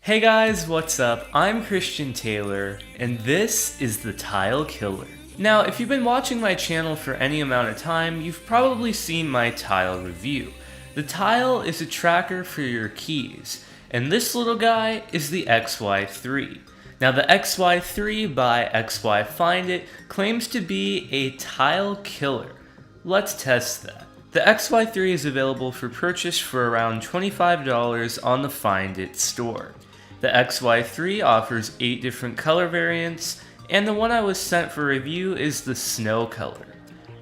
Hey guys, what's up? I'm Christian Taylor, and this is the Tile Killer. Now, if you've been watching my channel for any amount of time, you've probably seen my tile review. The tile is a tracker for your keys, and this little guy is the XY3. Now, the XY3 by XY claims to be a tile killer. Let's test that. The XY3 is available for purchase for around $25 on the Find It store. The XY3 offers 8 different color variants, and the one I was sent for review is the snow color.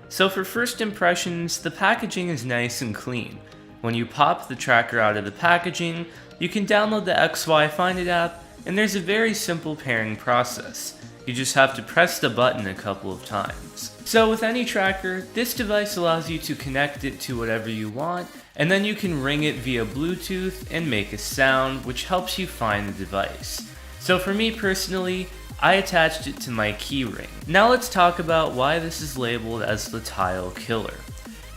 So for first impressions, the packaging is nice and clean. When you pop the tracker out of the packaging, you can download the XY Find It app, and there's a very simple pairing process. You just have to press the button a couple of times. So with any tracker, this device allows you to connect it to whatever you want, and then you can ring it via Bluetooth and make a sound, which helps you find the device. So for me personally, I attached it to my key ring. Now let's talk about why this is labeled as the tile killer.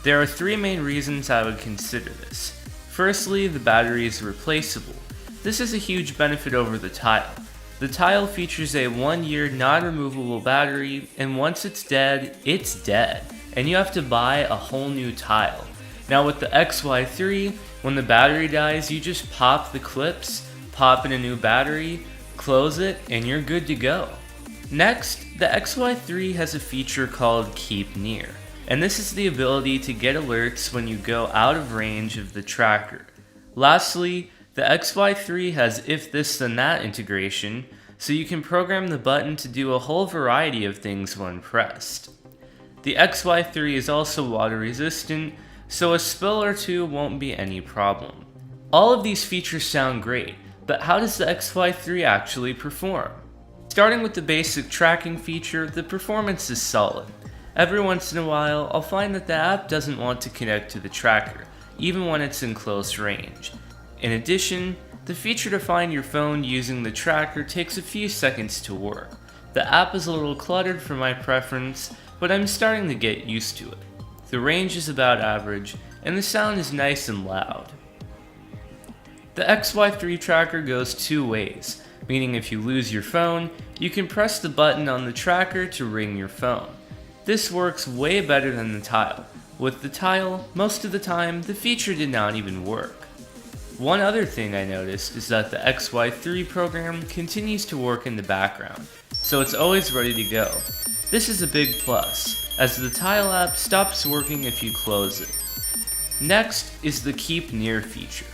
There are 3 main reasons I would consider this. Firstly, the battery is replaceable. This is a huge benefit over the tile. The tile features a 1-year non-removable battery, and once it's dead, and you have to buy a whole new tile. Now with the XY3, when the battery dies, you just pop the clips, pop in a new battery, close it, and you're good to go. Next, the XY3 has a feature called Keep Near, and this is the ability to get alerts when you go out of range of the tracker. Lastly, the XY3 has If This Then That integration, so you can program the button to do a whole variety of things when pressed. The XY3 is also water resistant, so a spill or two won't be any problem. All of these features sound great, but how does the XY3 actually perform? Starting with the basic tracking feature, the performance is solid. Every once in a while, I'll find that the app doesn't want to connect to the tracker, even when it's in close range. In addition, the feature to find your phone using the tracker takes a few seconds to work. The app is a little cluttered for my preference, but I'm starting to get used to it. The range is about average, and the sound is nice and loud. The XY3 tracker goes 2 ways, meaning if you lose your phone, you can press the button on the tracker to ring your phone. This works way better than the tile. With the tile, most of the time, the feature did not even work. One other thing I noticed is that the XY3 program continues to work in the background, so it's always ready to go. This is a big plus, as the tile app stops working if you close it. Next is the Keep Near feature.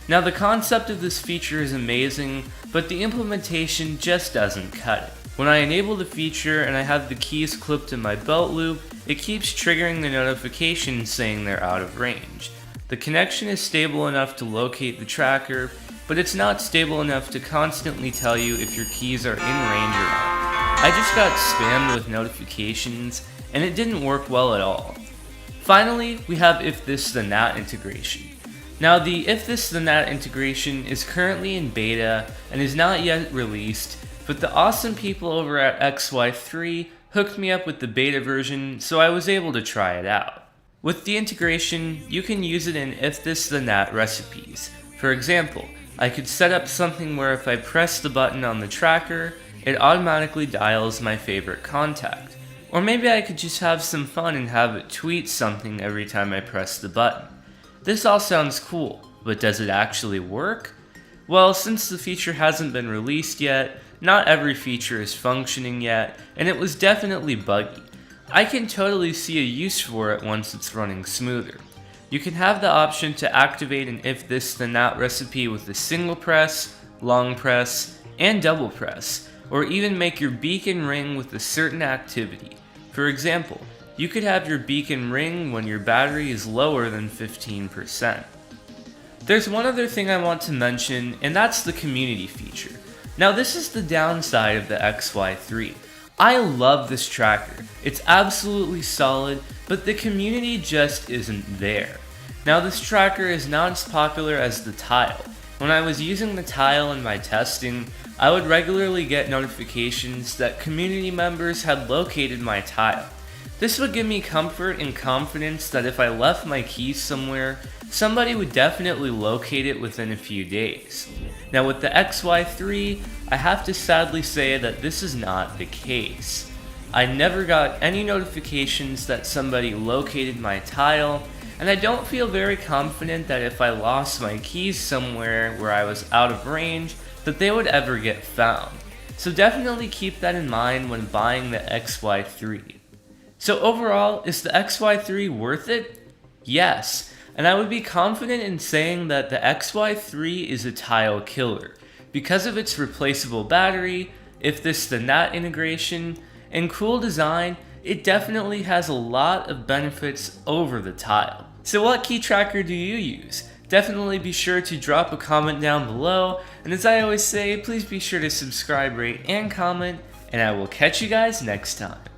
Now the concept of this feature is amazing, but the implementation just doesn't cut it. When I enable the feature and I have the keys clipped in my belt loop, it keeps triggering the notification saying they're out of range. The connection is stable enough to locate the tracker, but it's not stable enough to constantly tell you if your keys are in range or not. I just got spammed with notifications, and it didn't work well at all. Finally, we have If This Then That integration. Now the If This Then That integration is currently in beta and is not yet released, but the awesome people over at XY3 hooked me up with the beta version, so I was able to try it out. With the integration, you can use it in If This Then That recipes. For example, I could set up something where if I press the button on the tracker, it automatically dials my favorite contact. Or maybe I could just have some fun and have it tweet something every time I press the button. This all sounds cool, but does it actually work? Well, since the feature hasn't been released yet, not every feature is functioning yet, and it was definitely buggy. I can totally see a use for it once it's running smoother. You can have the option to activate an If This Then That recipe with a single press, long press, and double press, or even make your beacon ring with a certain activity. For example, you could have your beacon ring when your battery is lower than 15%. There's one other thing I want to mention, and that's the community feature. Now this is the downside of the XY3. I love this tracker. It's absolutely solid, but the community just isn't there. Now this tracker is not as popular as the tile. When I was using the tile in my testing, I would regularly get notifications that community members had located my tile. This would give me comfort and confidence that if I left my keys somewhere, somebody would definitely locate it within a few days. Now with the XY3, I have to sadly say that this is not the case. I never got any notifications that somebody located my tile, and I don't feel very confident that if I lost my keys somewhere where I was out of range, that they would ever get found. So definitely keep that in mind when buying the XY3. So overall, is the XY3 worth it? Yes, and I would be confident in saying that the XY3 is a tile killer because of its replaceable battery, if this then that integration, and cool design. It definitely has a lot of benefits over the tile. So what key tracker do you use? Definitely be sure to drop a comment down below, and as I always say, please be sure to subscribe, rate, and comment, and I will catch you guys next time.